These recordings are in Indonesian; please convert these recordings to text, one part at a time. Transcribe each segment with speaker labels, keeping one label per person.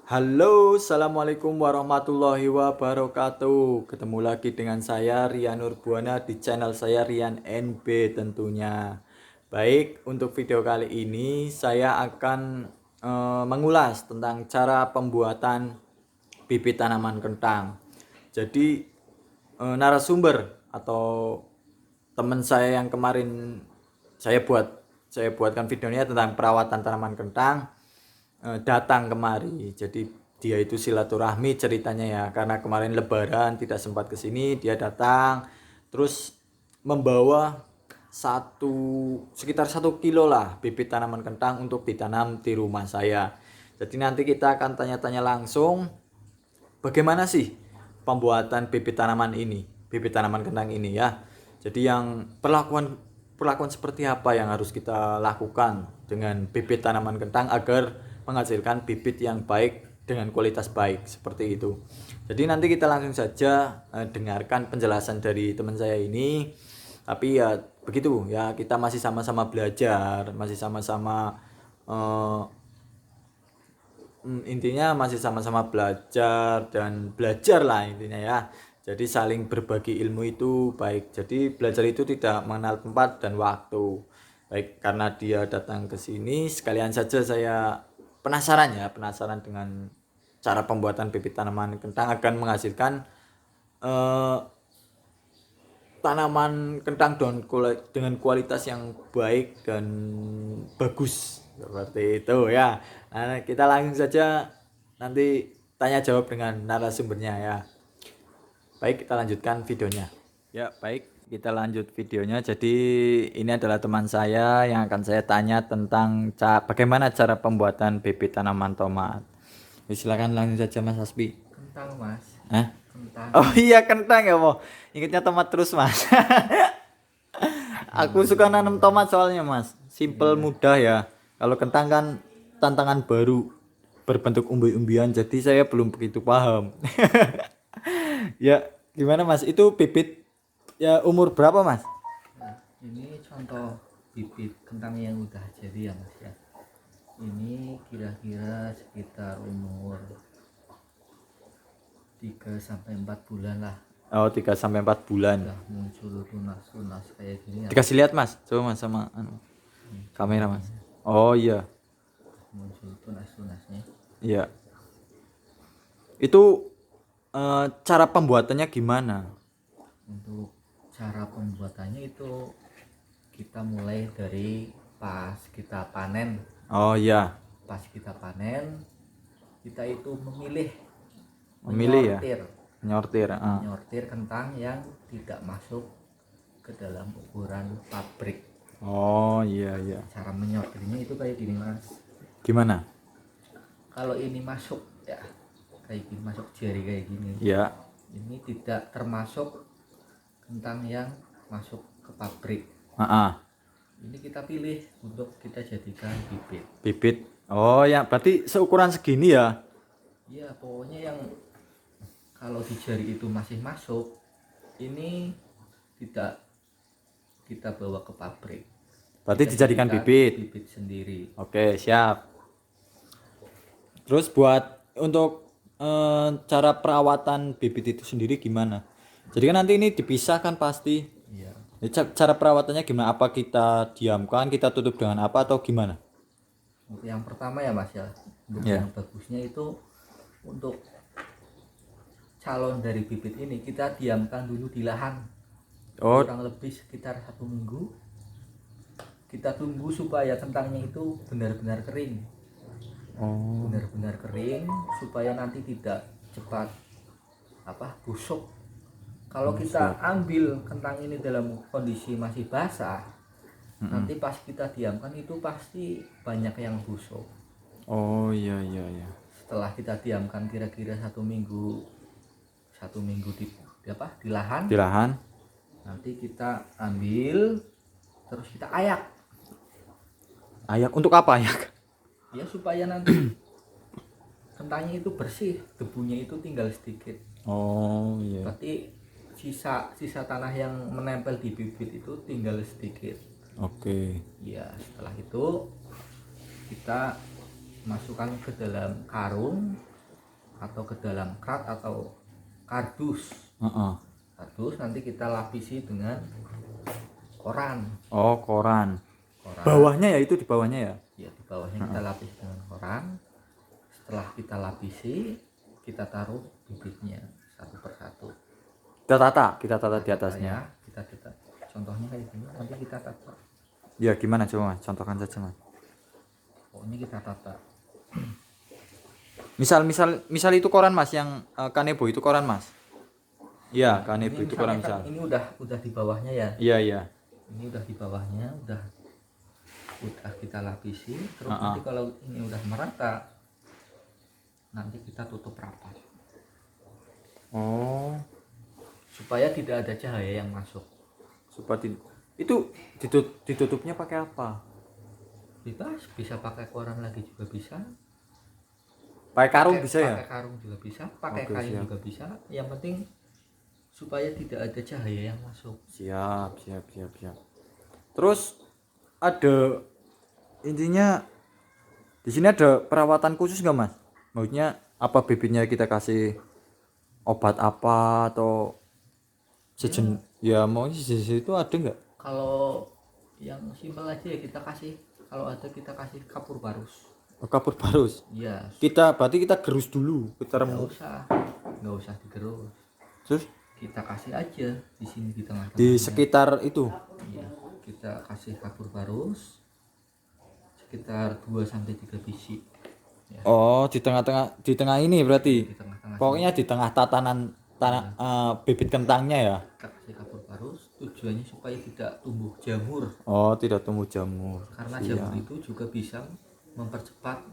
Speaker 1: Halo, assalamualaikum warahmatullahi wabarakatuh. Ketemu lagi dengan saya Rian Nurbuana di channel saya Rian NB tentunya. Baik, untuk video kali ini saya akan mengulas tentang cara pembuatan bibit tanaman kentang. Jadi narasumber atau teman saya yang kemarin saya buatkan videonya tentang perawatan tanaman kentang datang kemari. Jadi dia itu silaturahmi ceritanya ya, karena kemarin lebaran tidak sempat ke sini, dia datang terus membawa sekitar 1 kilo lah bibit tanaman kentang untuk ditanam di rumah saya. Jadi nanti kita akan tanya-tanya langsung bagaimana sih pembuatan bibit tanaman kentang ini ya. Jadi yang perlakuan perlakuan seperti apa yang harus kita lakukan dengan bibit tanaman kentang agar menghasilkan bibit yang baik dengan kualitas baik seperti itu. Jadi nanti kita langsung saja dengarkan penjelasan dari teman saya ini. Tapi ya begitu ya, kita masih sama-sama belajar, masih sama-sama eh, intinya masih sama-sama belajar dan belajar lah intinya ya. Jadi saling berbagi ilmu itu baik. Jadi belajar itu tidak mengenal tempat dan waktu. Baik, karena dia datang ke sini sekalian saja saya penasaran dengan cara pembuatan bibit tanaman kentang akan menghasilkan eh, tanaman kentang dengan kualitas yang baik dan bagus seperti itu ya. Nah, kita langsung saja nanti tanya jawab dengan narasumbernya ya. Baik, kita lanjutkan videonya. Ya, baik, kita lanjut videonya. Jadi ini adalah teman saya yang akan saya tanya tentang bagaimana cara pembuatan bibit tanaman tomat. Silakan langsung saja Mas Hasbi.
Speaker 2: Kentang mas.
Speaker 1: Hah?
Speaker 2: Kentang.
Speaker 1: Oh iya, kentang ya mau. Ingatnya tomat terus Mas. Aku suka nanam tomat soalnya Mas. Simple,
Speaker 2: Iya.
Speaker 1: mudah ya. Kalau kentang kan tantangan baru berbentuk umbi-umbian, jadi saya belum begitu paham. Ya, gimana Mas? Itu bibit ya umur berapa Mas?
Speaker 2: Nah, ini contoh bibit kentang yang udah jadi ya mas ya. Ini kira-kira sekitar umur 3 sampai 4 bulan lah.
Speaker 1: Oh, 3 sampai 4 bulan.
Speaker 2: Udah muncul tunas-tunas kayak gini ya.
Speaker 1: Dikasih lihat Mas. Coba Mas sama kamera Mas. Oh iya.
Speaker 2: Muncul tunas-tunasnya.
Speaker 1: Iya. Itu cara pembuatannya gimana?
Speaker 2: Untuk cara pembuatannya itu kita mulai dari pas kita panen.
Speaker 1: Oh iya,
Speaker 2: Pas kita panen, kita itu memilih
Speaker 1: memilih ya,
Speaker 2: menyortir
Speaker 1: nyortir.
Speaker 2: menyortir kentang yang tidak masuk ke dalam ukuran pabrik.
Speaker 1: Oh iya iya.
Speaker 2: Cara menyortirnya itu kayak gini mas,
Speaker 1: Gimana?
Speaker 2: kalau ini masuk ya kayak gini, masuk jari kayak gini,
Speaker 1: Ya.
Speaker 2: ini tidak termasuk kentang yang masuk ke pabrik. Ini kita pilih untuk kita jadikan bibit.
Speaker 1: Bibit. Oh ya, berarti seukuran segini ya.
Speaker 2: Ya pokoknya yang kalau di jari itu masih masuk, ini tidak kita bawa ke pabrik.
Speaker 1: Berarti
Speaker 2: Kita
Speaker 1: dijadikan
Speaker 2: jadikan
Speaker 1: bibit.
Speaker 2: bibit sendiri.
Speaker 1: Oke, siap. Terus buat untuk cara perawatan bibit itu sendiri gimana? Jadi kan nanti ini dipisah kan pasti.
Speaker 2: Iya.
Speaker 1: Jadi cara perawatannya gimana? Apa kita diamkan, kita tutup dengan apa atau gimana?
Speaker 2: Untuk yang pertama ya mas ya, untuk
Speaker 1: Ya.
Speaker 2: yang bagusnya itu untuk calon dari bibit ini kita diamkan dulu di lahan
Speaker 1: Oh,
Speaker 2: kurang lebih sekitar 1 minggu. Kita tunggu supaya kentangnya itu benar-benar kering,
Speaker 1: oh,
Speaker 2: benar-benar kering supaya nanti tidak cepat busuk. Kalau kita ambil kentang ini dalam kondisi masih basah, nanti pas kita diamkan itu pasti banyak yang busuk.
Speaker 1: oh iya iya iya.
Speaker 2: Setelah kita diamkan kira-kira 1 minggu, 1 minggu di lahan,
Speaker 1: Di lahan.
Speaker 2: nanti kita ambil terus kita ayak
Speaker 1: Ayak untuk apa ayak?
Speaker 2: ya supaya nanti kentangnya itu bersih, debunya itu tinggal sedikit.
Speaker 1: Oh iya.
Speaker 2: Berarti sisa tanah yang menempel di bibit itu tinggal sedikit.
Speaker 1: Oke.
Speaker 2: Ya setelah itu kita masukkan ke dalam karung atau ke dalam krat atau kardus.
Speaker 1: Heeh.
Speaker 2: Kardus nanti kita lapisi dengan koran.
Speaker 1: Oh, koran.
Speaker 2: Koran.
Speaker 1: Bawahnya ya, itu di bawahnya ya.
Speaker 2: Ya, di bawahnya kita lapis dengan koran. Setelah kita lapisi, kita taruh bibitnya satu persatu.
Speaker 1: Kita tata di atasnya.
Speaker 2: Ya, kita tata. Contohnya kayak gini, nanti kita tata.
Speaker 1: Ya gimana coba Mas? Contohkan saja Mas.
Speaker 2: Pokoknya kita tata.
Speaker 1: Misal itu koran Mas, yang kanebo itu koran Mas. Iya, kanebo
Speaker 2: Ini
Speaker 1: itu koran
Speaker 2: misalnya
Speaker 1: misal.
Speaker 2: kan ini udah di bawahnya ya.
Speaker 1: Iya, iya.
Speaker 2: Ini udah di bawahnya, udah kita lapisi. Terus nanti kalau ini udah merata, nanti kita tutup rapat
Speaker 1: Oh,
Speaker 2: supaya tidak ada cahaya yang masuk.
Speaker 1: itu ditutupnya pakai apa?
Speaker 2: Bebas, bisa pakai koran lagi juga bisa.
Speaker 1: Pakai karung bisa ya?
Speaker 2: Pakai karung juga bisa, pakai
Speaker 1: Oke,
Speaker 2: kain
Speaker 1: siap.
Speaker 2: juga bisa. Yang penting supaya tidak ada cahaya yang masuk.
Speaker 1: Siap. Terus ada intinya di sini ada perawatan khusus nggak Mas? Maksudnya apa bibitnya kita kasih obat apa atau sejen ya mau sejenis itu ada nggak?
Speaker 2: Kalau yang simpel aja ya kita kasih, kalau ada kita kasih kapur barus.
Speaker 1: Oh, kapur barus.
Speaker 2: Iya,
Speaker 1: Berarti kita gerus dulu, kita
Speaker 2: nggak usah digerus.
Speaker 1: terus
Speaker 2: Kita kasih aja di sini di tengah-tengahnya.
Speaker 1: di sekitar itu.
Speaker 2: Iya, kita kasih kapur barus sekitar 2 sampai 3 biji. Ya,
Speaker 1: Oh, di tengah ini berarti.
Speaker 2: di tengah-tengah
Speaker 1: Pokoknya di tengah tatanan bibit kentangnya ya.
Speaker 2: kita kasih kapur barus, tujuannya supaya tidak tumbuh jamur.
Speaker 1: Oh, tidak tumbuh jamur.
Speaker 2: Karena
Speaker 1: Iya.
Speaker 2: jamur itu juga bisa mempercepat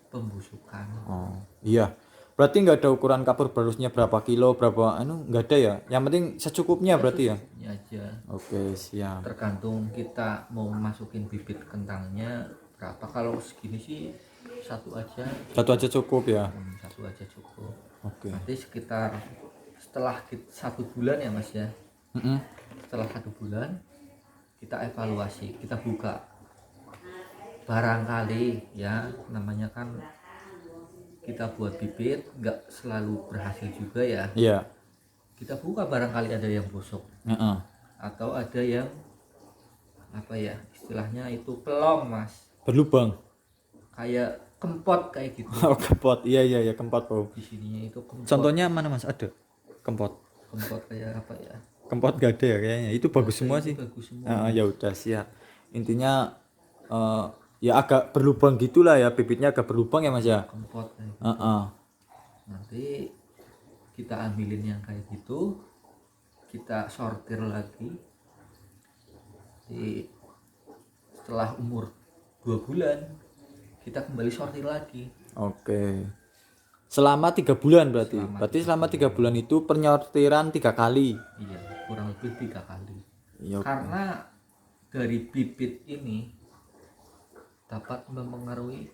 Speaker 2: pembusukan.
Speaker 1: Oh, iya. Berarti nggak ada ukuran kapur barusnya berapa kilo, berapa nggak ada ya. Yang penting secukupnya berarti ya.
Speaker 2: Ini aja.
Speaker 1: Oke, siap.
Speaker 2: Tergantung kita mau masukin bibit kentangnya berapa. Kalau segini sih satu aja.
Speaker 1: Satu aja cukup ya.
Speaker 2: Satu aja cukup.
Speaker 1: Oke.
Speaker 2: Nanti sekitar setelah 1 bulan ya Mas ya.
Speaker 1: Mm-mm.
Speaker 2: Setelah 1 bulan kita evaluasi, kita buka. Barangkali ya, namanya kan kita buat bibit nggak selalu berhasil juga ya.
Speaker 1: Iya.
Speaker 2: Kita buka, barangkali ada yang busuk
Speaker 1: Heeh.
Speaker 2: atau ada yang apa ya, istilahnya itu pelong Mas,
Speaker 1: Berlubang.
Speaker 2: kayak kempot kayak gitu.
Speaker 1: Oh, kempot. Iya, kempot, Bro.
Speaker 2: Di sininya itu kempot.
Speaker 1: Contohnya mana Mas? Ada kempot.
Speaker 2: Kempot kayak apa ya?
Speaker 1: Kempot gak ada ya kayaknya. Itu bagus semua
Speaker 2: Itu
Speaker 1: sih.
Speaker 2: bagus semua.
Speaker 1: Ya udah siap. Intinya ya agak berlubang gitulah ya, bibitnya agak berlubang ya Mas ya.
Speaker 2: Kempot kayak gitu.
Speaker 1: Heeh.
Speaker 2: Nanti kita ambilin yang kayak gitu, kita sortir lagi. Setelah umur 2 bulan kita kembali sortir lagi.
Speaker 1: Oke. Selama 3 bulan berarti. Berarti selama 3 bulan itu penyortiran 3 kali.
Speaker 2: Iya, kurang lebih 3 kali.
Speaker 1: Iya.
Speaker 2: Karena dari bibit ini dapat mempengaruhi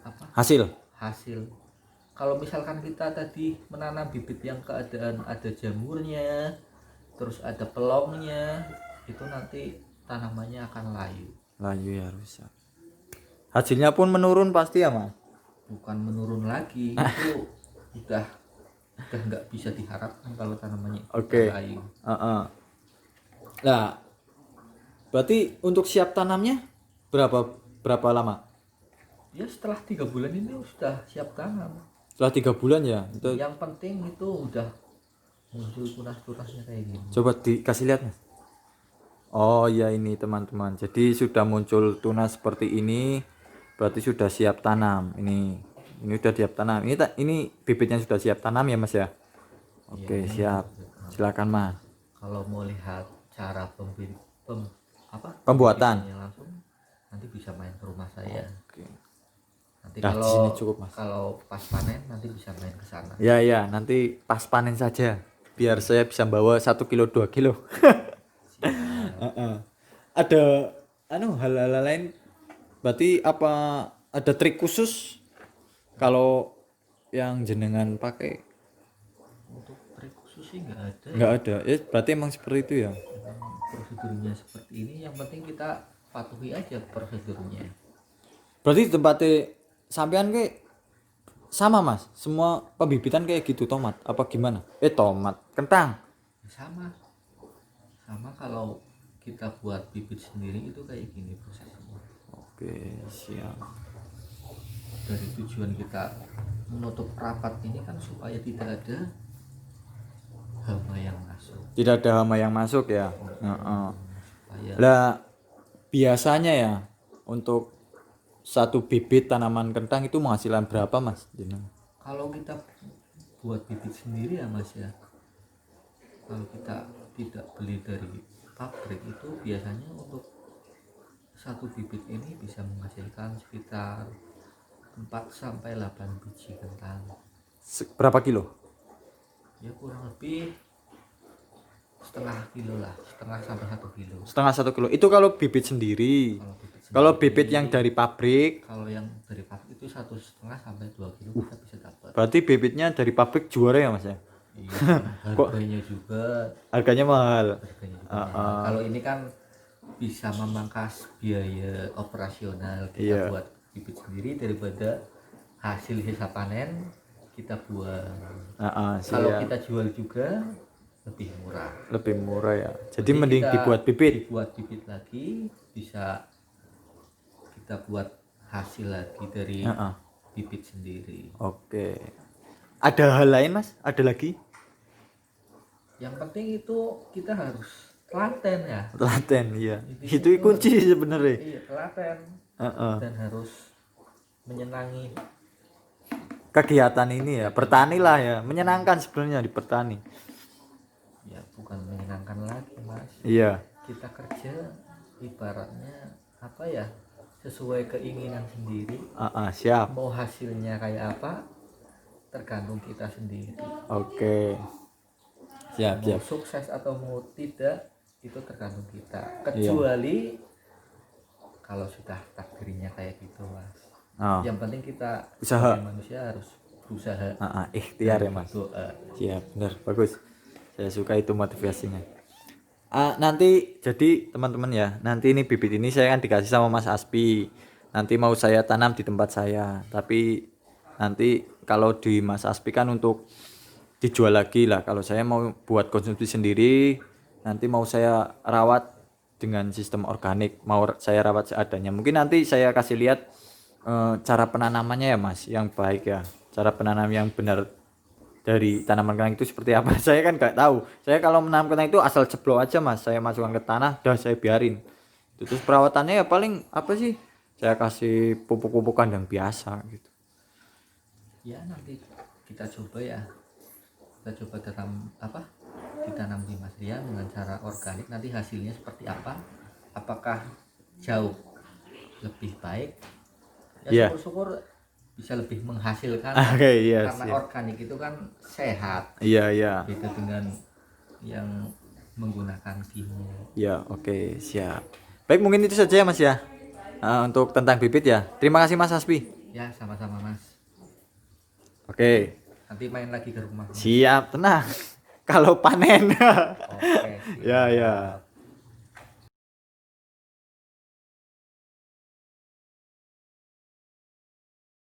Speaker 2: apa?
Speaker 1: Hasil.
Speaker 2: Kalau misalkan kita tadi menanam bibit yang keadaan ada jamurnya, terus ada pelongnya, itu nanti tanamannya akan layu.
Speaker 1: Layu ya rusak. Hasilnya pun menurun pasti ya Mas.
Speaker 2: Bukan menurun lagi, itu udah nggak bisa diharapkan kalau tanamannya
Speaker 1: Oke.
Speaker 2: layu.
Speaker 1: Nah, berarti untuk siap tanamnya berapa lama?
Speaker 2: Ya setelah 3 bulan ini sudah siap tanam.
Speaker 1: Setelah 3 bulan ya. Itu
Speaker 2: Yang penting itu udah muncul tunas-tunasnya kayak gini.
Speaker 1: coba dikasih lihat Mas. Oh iya ini teman-teman. Jadi sudah muncul tunas seperti ini. Berarti sudah siap tanam. Ini sudah siap tanam. Ini bibitnya sudah siap tanam ya Mas ya. Oke, siap. Silakan Mas.
Speaker 2: Kalau mau lihat cara
Speaker 1: Pembuatan.
Speaker 2: bikinnya langsung, nanti bisa main ke rumah saya.
Speaker 1: Oke.
Speaker 2: Nanti
Speaker 1: Nah, di sini cukup, Mas.
Speaker 2: kalau pas panen nanti bisa main ke sana.
Speaker 1: Ya, nanti pas panen saja. Biar saya bisa bawa 1 kilo 2 kilo. Ada hal-hal lain. Berarti apa ada trik khusus kalau yang jenengan pakai?
Speaker 2: Untuk trik khusus sih nggak ada.
Speaker 1: Nggak ada. Ya berarti emang seperti itu ya.
Speaker 2: Memang prosedurnya seperti ini. Yang penting kita patuhi aja prosedurnya.
Speaker 1: Berarti tempatnya sampean ke sama Mas, semua pembibitan kayak gitu tomat apa gimana? Tomat, kentang.
Speaker 2: Sama sama kalau kita buat bibit sendiri itu kayak gini prosesnya.
Speaker 1: Oke, siap.
Speaker 2: Dari tujuan kita menutup rapat ini kan supaya tidak ada hama yang masuk,
Speaker 1: Tidak ada hama yang masuk ya. Heeh.
Speaker 2: supaya
Speaker 1: Lah biasanya ya untuk satu bibit tanaman kentang itu menghasilkan berapa Mas?
Speaker 2: kalau kita buat bibit sendiri ya Mas ya, kalau kita tidak beli dari pabrik itu biasanya untuk satu bibit ini bisa menghasilkan sekitar 4 sampai 8 biji kentang.
Speaker 1: Berapa kilo?
Speaker 2: Ya kurang lebih setengah kilo lah, setengah sampai 1 kilo.
Speaker 1: Setengah 1 kilo. Itu kalau bibit sendiri. Kalau bibit yang dari pabrik,
Speaker 2: Kalau yang dari pabrik itu 1,5 sampai 2 kilo kita bisa dapat.
Speaker 1: berarti bibitnya dari pabrik juara ya Mas ya?
Speaker 2: Iya, harganya juga
Speaker 1: Harganya mahal.
Speaker 2: harganya juga mahal. Kalau ini kan bisa memangkas biaya operasional kita
Speaker 1: Iya.
Speaker 2: buat bibit sendiri daripada hasil sisa panen kita buang. Kalau
Speaker 1: Siap.
Speaker 2: kita jual juga lebih murah.
Speaker 1: Lebih murah ya. Jadi mending
Speaker 2: kita
Speaker 1: dibuat bibit.
Speaker 2: dibuat bibit lagi, bisa kita buat hasil lagi dari bibit sendiri.
Speaker 1: Oke. Ada hal lain Mas? Ada lagi?
Speaker 2: Yang penting itu kita harus telaten ya.
Speaker 1: Telaten, iya.
Speaker 2: Intinya
Speaker 1: Itu kunci sebenarnya.
Speaker 2: Iya, telaten. Dan harus menyenangi.
Speaker 1: Kegiatan ini ya, bertani lah ya. Menyenangkan sebenarnya di bertani.
Speaker 2: Ya bukan menyenangkan lagi Mas.
Speaker 1: Iya.
Speaker 2: Kita kerja ibaratnya apa ya, sesuai keinginan sendiri.
Speaker 1: Siap.
Speaker 2: Mau hasilnya kayak apa tergantung kita sendiri.
Speaker 1: Oke. Siap,
Speaker 2: Mau
Speaker 1: siap.
Speaker 2: sukses atau mau tidak itu tergantung kita, kecuali kalau sudah takdirnya kayak gitu Mas. Yang penting kita
Speaker 1: Usaha.
Speaker 2: sebagai manusia harus berusaha.
Speaker 1: Ikhtiar ya Mas.
Speaker 2: Doa.
Speaker 1: Siap, benar, bagus. Saya suka itu motivasinya. Nanti jadi teman-teman ya, nanti ini bibit ini saya kan dikasih sama Mas Aspi. Nanti mau saya tanam di tempat saya. Tapi nanti kalau di Mas Aspi kan untuk dijual lagi lah. Kalau saya mau buat konsumsi sendiri, nanti mau saya rawat dengan sistem organik, mau saya rawat seadanya. Mungkin nanti saya kasih lihat cara penanamannya ya Mas, yang baik ya. Cara penanam yang benar dari tanaman kentang itu seperti apa. Saya kan nggak tahu. Saya kalau menanam kentang itu asal jeblok aja Mas. Saya masukkan ke tanah, dah saya biarin. Terus perawatannya ya paling apa sih? Saya kasih pupuk-pupukan yang biasa gitu.
Speaker 2: Ya nanti kita coba ya. Kita coba ditanam di Mas Rian dengan cara organik, nanti hasilnya seperti apa, apakah jauh lebih baik ya, syukur-syukur bisa lebih menghasilkan. Karena
Speaker 1: siap.
Speaker 2: organik itu kan sehat,
Speaker 1: Iya.
Speaker 2: beda dengan yang menggunakan kimia.
Speaker 1: Ya, oke, siap. Baik, mungkin itu saja ya Mas ya, untuk tentang bibit ya. Terima kasih Mas Aspi.
Speaker 2: Ya sama-sama Mas,
Speaker 1: Oke.
Speaker 2: nanti main lagi ke rumah Mas.
Speaker 1: Siap, tenang. Kalau panen.
Speaker 2: Oke,
Speaker 1: Ya.